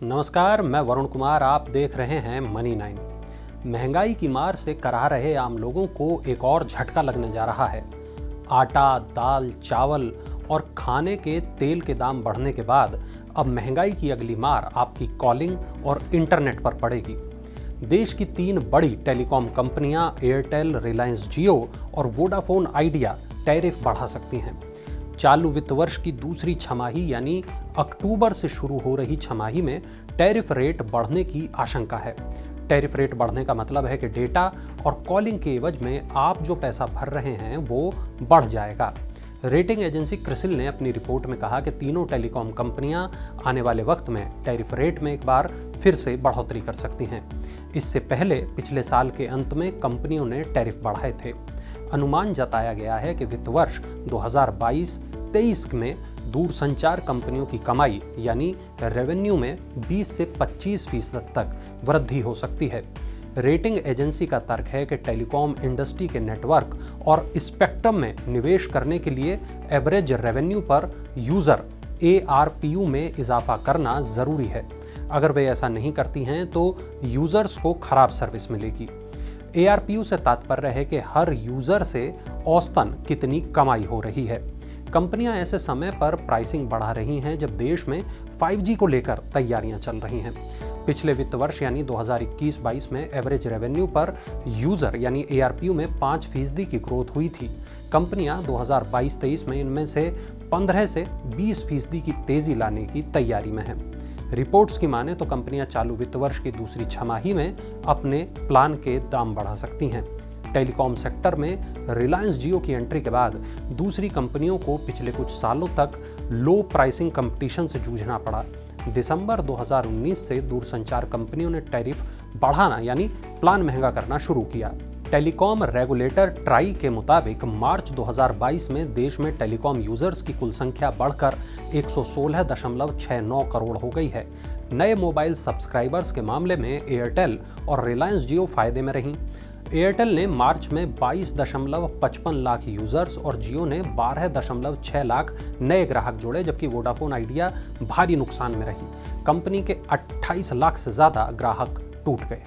नमस्कार, मैं वरुण कुमार। आप देख रहे हैं मनी 9। महंगाई की मार से कराह रहे आम लोगों को एक और झटका लगने जा रहा है। आटा, दाल, चावल और खाने के तेल के दाम बढ़ने के बाद अब महंगाई की अगली मार आपकी कॉलिंग और इंटरनेट पर पड़ेगी। देश की 3 बड़ी टेलीकॉम कंपनियां एयरटेल, रिलायंस जियो और वोडाफोन आइडिया टैरिफ बढ़ा सकती हैं। चालू वित्त वर्ष की दूसरी छमाही यानी अक्टूबर से शुरू हो रही छमाही में टैरिफ रेट बढ़ने की आशंका है। टैरिफ रेट बढ़ने का मतलब है कि डेटा और कॉलिंग के एवज में आप जो पैसा भर रहे हैं वो बढ़ जाएगा। रेटिंग एजेंसी क्रिसिल ने अपनी रिपोर्ट में कहा कि तीनों टेलीकॉम कंपनियां आने वाले वक्त में टैरिफ रेट में एक बार फिर से बढ़ोतरी कर सकती हैं। इससे पहले पिछले साल के अंत में कंपनियों ने टैरिफ बढ़ाए थे। अनुमान जताया गया है कि वित्त वर्ष 2022-23 में दूरसंचार कंपनियों की कमाई यानी रेवेन्यू में 20 से 25% तक वृद्धि हो सकती है। रेटिंग एजेंसी का तर्क है कि टेलीकॉम इंडस्ट्री के नेटवर्क और स्पेक्ट्रम में निवेश करने के लिए एवरेज रेवेन्यू पर यूजर ARPU में इजाफा करना जरूरी है। अगर वे ऐसा नहीं करती हैं तो यूजर्स को खराब सर्विस मिलेगी। ARPU से तात्पर्य है कि हर यूजर से औसतन कितनी कमाई हो रही है। कंपनियां ऐसे समय पर प्राइसिंग बढ़ा रही हैं जब देश में 5G को लेकर तैयारियां चल रही हैं। पिछले वित्त वर्ष यानी 2021-22 में एवरेज रेवेन्यू पर यूजर यानी ARPU में 5% की ग्रोथ हुई थी। कंपनियां 2022-23 में इनमें से 15 से 20% की तेजी लाने की तैयारी में हैं। रिपोर्ट्स की माने तो कंपनियां चालू वित्त वर्ष की दूसरी छमाही में अपने प्लान के दाम बढ़ा सकती हैं। टेलीकॉम सेक्टर में रिलायंस जियो की एंट्री के बाद दूसरी कंपनियों को पिछले कुछ सालों तक लो प्राइसिंग कंपटीशन से जूझना पड़ा। दिसंबर 2019 से दूरसंचार कंपनियों ने टैरिफ बढ़ाना यानी प्लान महंगा करना शुरू किया। टेलीकॉम रेगुलेटर ट्राई के मुताबिक मार्च 2022 में देश में टेलीकॉम यूजर्स की कुल संख्या बढ़कर 116.69 करोड़ हो गई है। नए मोबाइल सब्सक्राइबर्स के मामले में एयरटेल और रिलायंस जियो फायदे में रहीं। एयरटेल ने मार्च में 22.55 लाख यूजर्स और जियो ने 12.6 लाख नए ग्राहक जोड़े, जबकि वोडाफोन आइडिया भारी नुकसान में रही। कंपनी के 28 लाख से ज्यादा ग्राहक टूट गए।